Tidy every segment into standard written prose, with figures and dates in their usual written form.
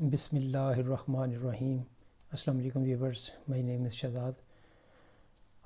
बिस्मिल्लाहिर्रहमानिर्रहीम। अस्सलाम वालेकुम viewers, my name is Shahzad.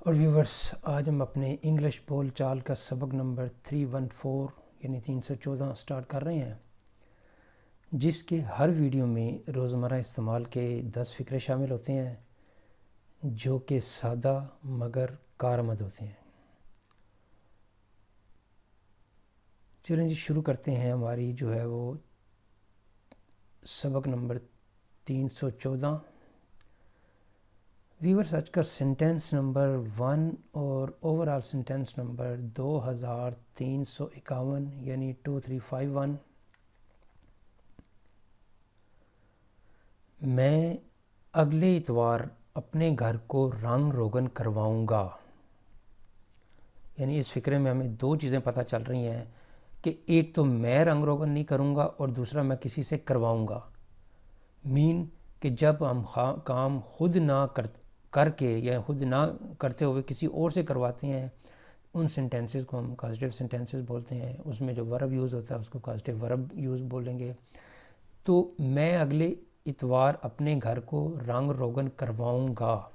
और व्यूवर्स, आज हम अपने इंग्लिश बोल चाल का सबक नंबर 314 यानी 314 स्टार्ट कर रहे हैं, जिसके हर वीडियो में रोज़मर्रा इस्तेमाल के 10 फ़िक्रे शामिल होते हैं जो कि सादा मगर कारआमद होते हैं। चलें जी, शुरू करते हैं हमारी जो है वो सबक नंबर 314। व्यूवर्स, आज का सेंटेंस नंबर 1 और ओवरऑल सेंटेंस नंबर 2351 यानी 2351। मैं अगले इतवार अपने घर को रंग रोगन करवाऊंगा। यानी इस फिक्रे में हमें दो चीज़ें पता चल रही हैं कि एक तो मैं रंग रोगन नहीं करूंगा और दूसरा मैं किसी से करवाऊंगा। मीन कि जब हम काम खुद ना करके या खुद ना करते हुए किसी और से करवाते हैं, उन सेंटेंसेस को हम कॉजेटिव सेंटेंसेस बोलते हैं। उसमें जो वर्ब यूज़ होता है उसको कॉजेटिव वर्ब यूज़ बोलेंगे। तो मैं अगले इतवार अपने घर को रंग रोगन करवाऊंगा,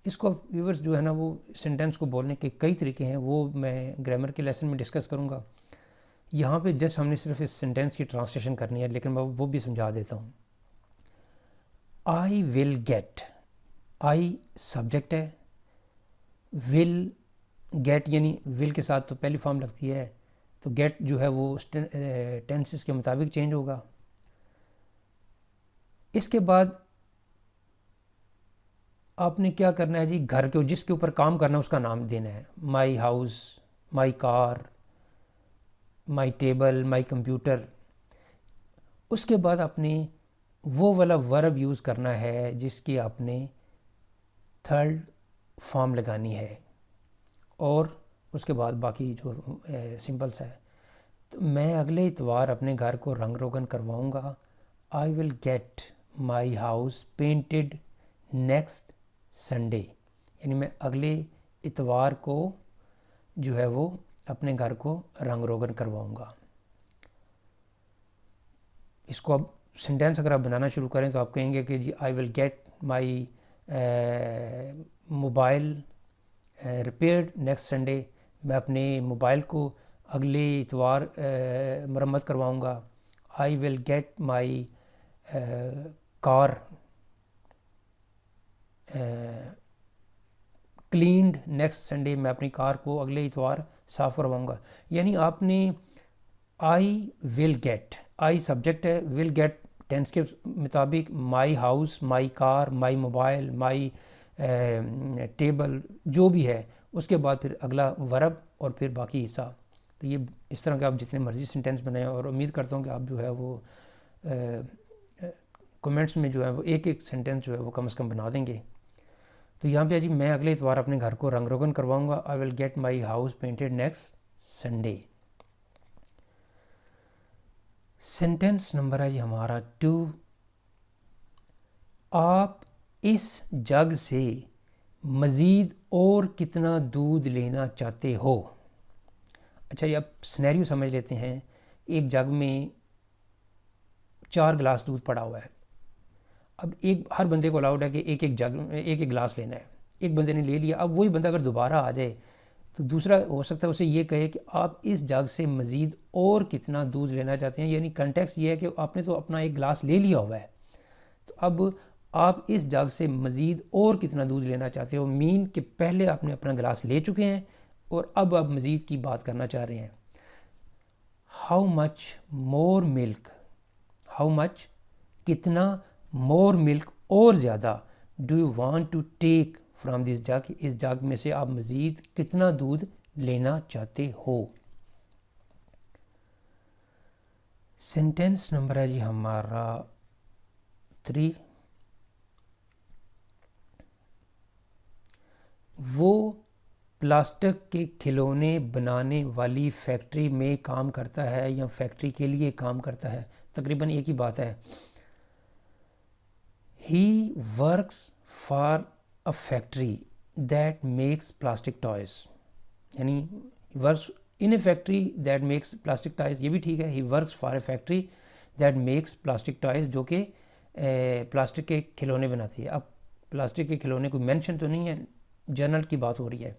इसको व्यूवर्स जो है ना वो सेंटेंस को बोलने के कई तरीके हैं, वो मैं ग्रामर के लेसन में डिस्कस करूँगा। यहाँ पे जस्ट हमने सिर्फ इस सेंटेंस की ट्रांसलेशन करनी है, लेकिन मैं वो भी समझा देता हूँ। आई विल गेट, आई सब्जेक्ट है, विल गेट यानी विल के साथ तो पहली फॉर्म लगती है, तो गेट जो है वो टेंसेस के मुताबिक चेंज होगा। इसके बाद आपने क्या करना है जी, घर के जिसके ऊपर काम करना है उसका नाम देना है। My house, my car, my table, my computer. उसके बाद आपने वो वाला वर्ब यूज़ करना है जिसकी आपने थर्ड फॉर्म लगानी है, और उसके बाद बाकी जो सिंपल्स है। तो मैं अगले इतवार अपने घर को रंग रोगन करवाऊंगा। I will get my house painted next Sunday, यानी मैं अगले इतवार को जो है वो अपने घर को रंग रोगन करवाऊंगा। इसको अब सेंटेंस अगर आप बनाना शुरू करें तो आप कहेंगे कि जी I will get my mobile repaired next Sunday, मैं अपने मोबाइल को अगले इतवार मरम्मत करवाऊंगा। I will get my car cleaned next Sunday, मैं अपनी कार को अगले इतवार साफ़ करवाऊंगा। यानी आपने आई विल गेट, आई सब्जेक्ट है, विल गेट टेंस के मुताबिक, my house, my car, my mobile, my table जो भी है, उसके बाद फिर अगला वर्ब और फिर बाकी हिस्सा। तो ये इस तरह के आप जितने मर्जी सेंटेंस बनाएं, और उम्मीद करता हूँ कि आप जो है वो कमेंट्स में जो है वो एक एक सेंटेंस जो है वो कम से कम बना देंगे। तो यहाँ पे जी मैं अगले इतवार अपने घर को रंग रोगन करवाऊंगा। I will get my house painted next Sunday. Sentence number है जी हमारा 2। आप इस जग से मज़ीद और कितना दूध लेना चाहते हो। अच्छा, ये आप सिनेरियो समझ लेते हैं। एक जग में 4 गिलास दूध पड़ा हुआ है। अब हर बंदे को अलाउड है कि एक एक गिलास लेना है। एक बंदे ने ले लिया, अब वही बंदा अगर दोबारा आ जाए तो दूसरा हो सकता है उसे ये कहे कि आप इस जग से मज़ीद और कितना दूध लेना चाहते हैं। यानी कंटेक्स्ट ये है कि आपने तो अपना एक गिलास ले लिया हुआ है, तो अब आप इस जग से मज़ीद और कितना दूध लेना चाहते हो। मीन कि पहले आपने अपना गिलास ले चुके हैं और अब आप मज़ीद की बात करना चाह रहे हैं। How much more milk, how much कितना, मोर मिल्क और ज़्यादा, do you want to take from this jug, इस जग में से आप मज़ीद कितना दूध लेना चाहते हो। सेंटेंस नंबर है जी हमारा 3। वो प्लास्टिक के खिलौने बनाने वाली फैक्ट्री में काम करता है या फैक्ट्री के लिए काम करता है, तकरीबन एक ही बात है। He works for a factory that makes plastic toys, यानी he works in a factory that makes plastic toys, ये भी ठीक है। He works for a factory that makes plastic toys, जो कि प्लास्टिक के खिलौने बनाती है। अब प्लास्टिक के खिलौने कोई मेंशन तो नहीं है, जनरल की बात हो रही है।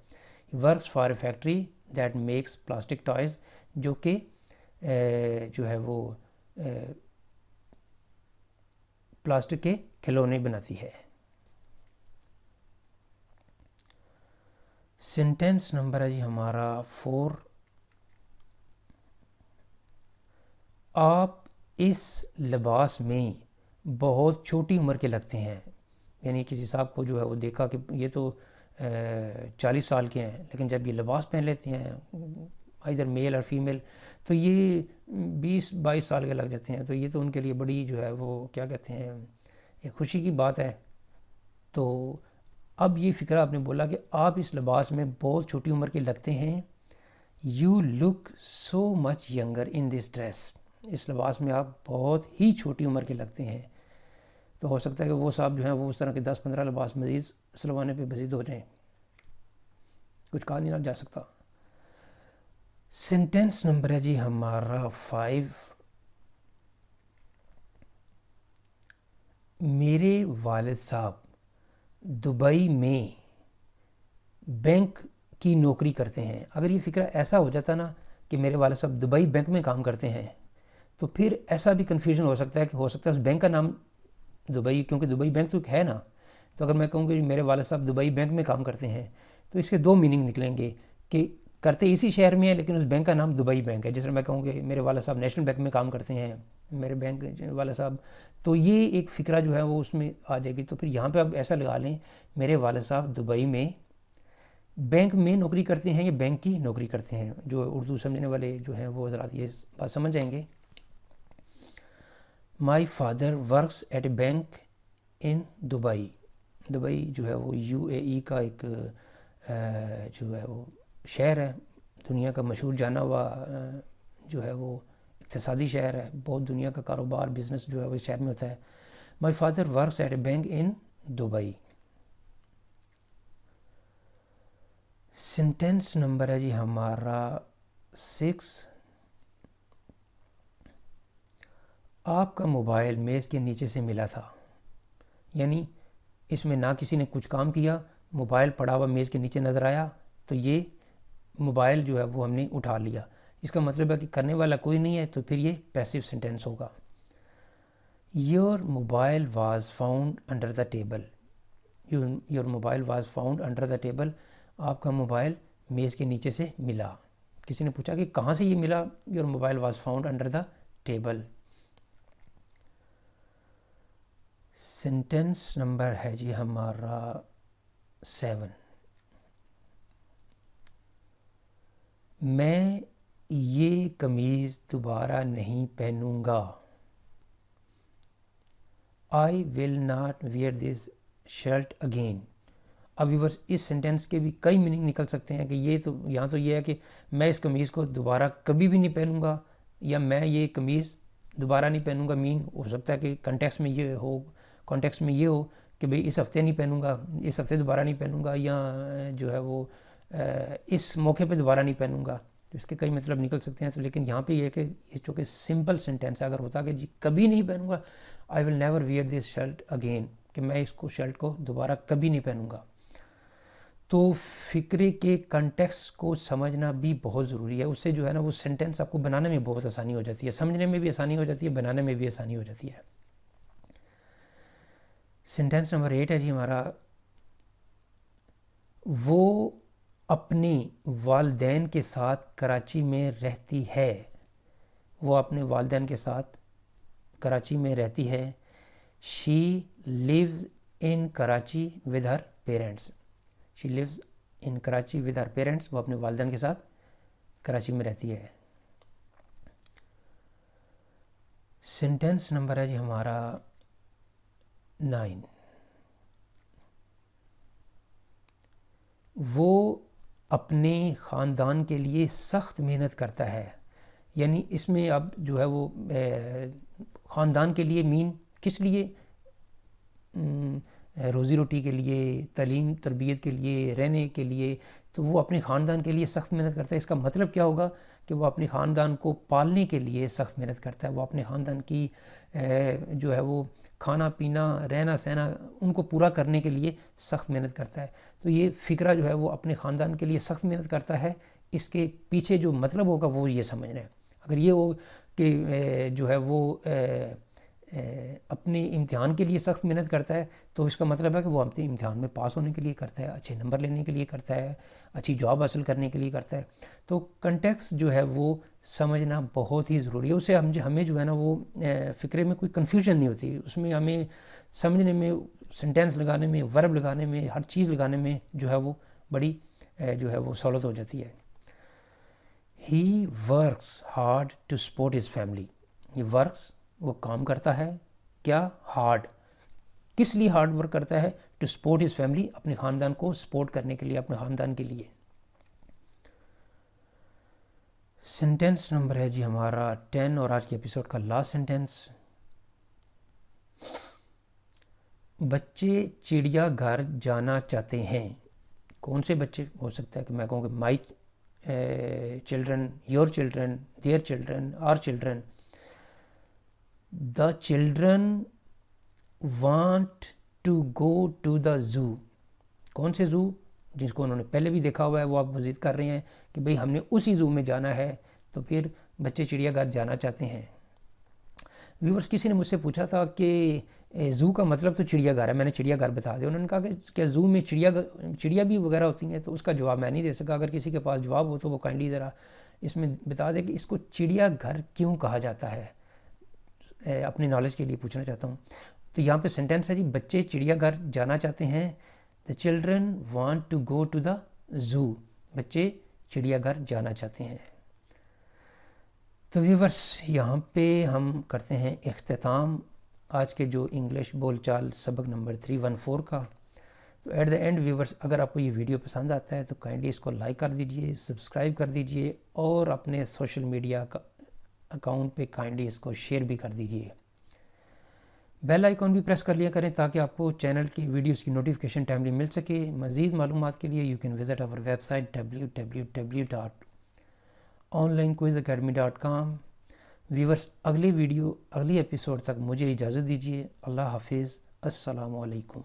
Works for a factory that makes plastic toys, जो कि जो है वो प्लास्टिक के खिलौने बनाती है। सेंटेंस नंबर है जी हमारा 4। आप इस लिबास में बहुत छोटी उम्र के लगते हैं। यानी किसी साहब को जो है वो देखा कि ये तो 40 साल के हैं, लेकिन जब ये लिबास पहन लेते हैं इधर मेल और फीमेल, तो ये 20-22 साल के लग जाते हैं। तो ये तो उनके लिए बड़ी जो है वो क्या कहते हैं, एक खुशी की बात है। तो अब ये फ़िक्रा आपने बोला कि आप इस लिबास में बहुत छोटी उम्र के लगते हैं। You look so much younger in this dress, इस लिबास में आप बहुत ही छोटी उम्र के लगते हैं। तो हो सकता है कि वो साहब जो हैं वो उस तरह के 10-15 लिबास मज़ीद सिलवाने पे मज़ीद हो जाएं, कुछ कहा नहीं जा सकता। सेंटेंस नंबर है जी हमारा 5। मेरे वालिद साहब दुबई में बैंक की नौकरी करते हैं। अगर ये फ़िक्रा ऐसा हो जाता ना कि मेरे वालिद साहब दुबई बैंक में काम करते हैं, तो फिर ऐसा भी कन्फ्यूजन हो सकता है कि हो सकता है उस बैंक का नाम दुबई, क्योंकि दुबई बैंक तो है ना। तो अगर मैं कहूँ कि मेरे वालिद साहब दुबई बैंक में काम करते हैं, तो इसके 2 मीनिंग निकलेंगे कि करते इसी शहर में है लेकिन उस बैंक का नाम दुबई बैंक है। जैसे मैं कहूँ कि मेरे वालिद साहब नेशनल बैंक में काम करते हैं, मेरे बैंक वाला साहब, तो ये एक फ़िक्रा जो है वो उसमें आ जाएगी। तो फिर यहाँ पे आप ऐसा लगा लें, मेरे वालिद साहब दुबई में बैंक में नौकरी करते हैं या बैंक की नौकरी करते हैं। जो उर्दू समझने वाले जो हैं वो हज़रात ये बात समझ जाएंगे। My father works at A bank in Dubai. Dubai जो है वो UAE का एक जो है वो शहर है, दुनिया का मशहूर जाना हुआ जो है वो इक़्तिसादी शहर है। बहुत दुनिया का कारोबार बिज़नेस जो है वो शहर में होता है। My father works at A bank in Dubai. Sentence number है जी हमारा 6। आपका मोबाइल मेज़ के नीचे से मिला था। यानी इसमें ना किसी ने कुछ काम किया, मोबाइल पड़ा हुआ मेज़ के नीचे नज़र आया, तो ये मोबाइल जो है वो हमने उठा लिया। इसका मतलब है कि करने वाला कोई नहीं है, तो फिर ये पैसिव सेंटेंस होगा। Your mobile was found under the table. Your mobile was found under the table, आपका मोबाइल मेज़ के नीचे से मिला। किसी ने पूछा कि कहाँ से ये मिला, your mobile was found under the table. Sentence number है जी हमारा 7। मैं ये कमीज़ दोबारा नहीं पहनूंगा। I will not wear this shirt again. अब व्यूअर्स इस सेंटेंस के भी कई मीनिंग निकल सकते हैं कि ये तो यहाँ तो ये है कि मैं इस कमीज़ को दोबारा कभी भी नहीं पहनूंगा, या मैं ये कमीज़ दोबारा नहीं पहनूंगा। मीन हो सकता है कि कॉन्टेक्स्ट में ये हो कि भाई इस हफ़्ते नहीं पहनूंगा, इस हफ़्ते दोबारा नहीं पहनूंगा, या जो है वो इस मौके पे दोबारा नहीं पहनूंगा। तो इसके कई मतलब निकल सकते हैं। तो लेकिन यहाँ पे ये है कि ये चूँकि सिंपल सेंटेंस अगर होता कि जी कभी नहीं पहनूंगा, I will never wear this shirt again, कि मैं इसको शर्ट को दोबारा कभी नहीं पहनूंगा। तो फ़िक्रे के कंटेक्स्ट को समझना भी बहुत ज़रूरी है। उससे जो है ना वो सेंटेंस आपको बनाने में बहुत आसानी हो जाती है, समझने में भी आसानी हो जाती है, बनाने में भी आसानी हो जाती है। सेंटेंस नंबर 8 है जी हमारा। वो अपने वालिदैन के साथ कराची में रहती है। वो अपने वालिदैन के साथ कराची में रहती है। She lives in Karachi with her parents. She lives in Karachi with her parents. वो अपने वालिदैन के साथ कराची में रहती है। सेंटेंस नंबर है जी हमारा 9। वो अपने ख़ानदान के लिए सख्त मेहनत करता है। यानी इसमें अब जो है वो ख़ानदान के लिए मीन किस लिए, रोज़ी रोटी के लिए, तालीम तरबियत के लिए, रहने के लिए। तो वो अपने ख़ानदान के लिए सख्त मेहनत करता है। इसका मतलब क्या होगा कि वो अपने ख़ानदान को पालने के लिए सख्त मेहनत करता है, वो अपने ख़ानदान की जो है वो खाना पीना रहना सहना उनको पूरा करने के लिए सख्त मेहनत करता है। तो ये फ़िक्रा जो है वो अपने ख़ानदान के लिए सख्त मेहनत करता है, इसके पीछे जो मतलब होगा वो ये समझना है। अगर ये हो कि जो है वो अपने इम्तिहान के लिए सख्त मेहनत करता है, तो इसका मतलब है कि वो अपने इम्तिहान में पास होने के लिए करता है, अच्छे नंबर लेने के लिए करता है, अच्छी जॉब हासिल करने के लिए करता है। तो कंटेक्स्ट जो है वो समझना बहुत ही ज़रूरी है। उससे हमें जो है ना वो फ़िक्रे में कोई कन्फ्यूजन नहीं होती, उसमें हमें समझने में, सेंटेंस लगाने में, वर्ब लगाने में, हर चीज़ लगाने में जो है वो बड़ी जो है वो सहूलत हो जाती है। He works hard to support his family. He works वो काम करता है, क्या? हार्ड। किस लिए हार्ड वर्क करता है? टू सपोर्ट हिज फैमिली, अपने ख़ानदान को सपोर्ट करने के लिए, अपने ख़ानदान के लिए। सेंटेंस नंबर है जी हमारा 10 और आज के एपिसोड का लास्ट सेंटेंस। बच्चे चिड़ियाघर जाना चाहते हैं। कौन से बच्चे? हो सकता है कि मैं कहूँ कि my children, your children, their children, our children. The children want to go to the zoo. कौन से ज़ू? जिसको उन्होंने पहले भी देखा हुआ है, वो आप ज़िद कर रहे हैं कि भाई हमने उसी ज़ू में जाना है, तो फिर बच्चे चिड़ियाघर जाना चाहते हैं। व्यूअर्स, किसी ने मुझसे पूछा था कि ज़ू का मतलब तो चिड़ियाघर है, मैंने चिड़ियाघर बता दिया। उन्होंने कहा कि क्या ज़ू में चिड़िया भी वगैरह होती हैं? तो उसका जवाब मैं नहीं दे सका। अगर किसी के पास जवाब हो तो वो काइंडली ज़रा इसमें बता दें कि इसको चिड़ियाघर क्यों कहा जाता है। अपनी नॉलेज के लिए पूछना चाहता हूँ। तो यहाँ पे सेंटेंस है जी, बच्चे चिड़ियाघर जाना चाहते हैं। The children want to go to the zoo. बच्चे चिड़ियाघर जाना चाहते हैं। तो व्यूअर्स, यहाँ पे हम करते हैं इख्तिताम आज के जो इंग्लिश बोलचाल सबक नंबर 314 का। तो एट द एंड व्यूअर्स, अगर आपको ये वीडियो पसंद आता है तो काइंडली इसको लाइक कर दीजिए, सब्सक्राइब कर दीजिए और अपने सोशल मीडिया का अकाउंट पे काइंडली इसको शेयर भी कर दीजिए। बेल आइकॉन भी प्रेस कर लिया करें ताकि आपको चैनल की वीडियोस की नोटिफिकेशन टाइमली मिल सके। मज़ीद मालूमात के लिए you can visit our website www.onlinequizacademy.com। Viewers, अगली एपिसोड तक मुझे इजाज़त दीजिए। अल्लाह हाफिज़। अस्सलामु अलैकुम।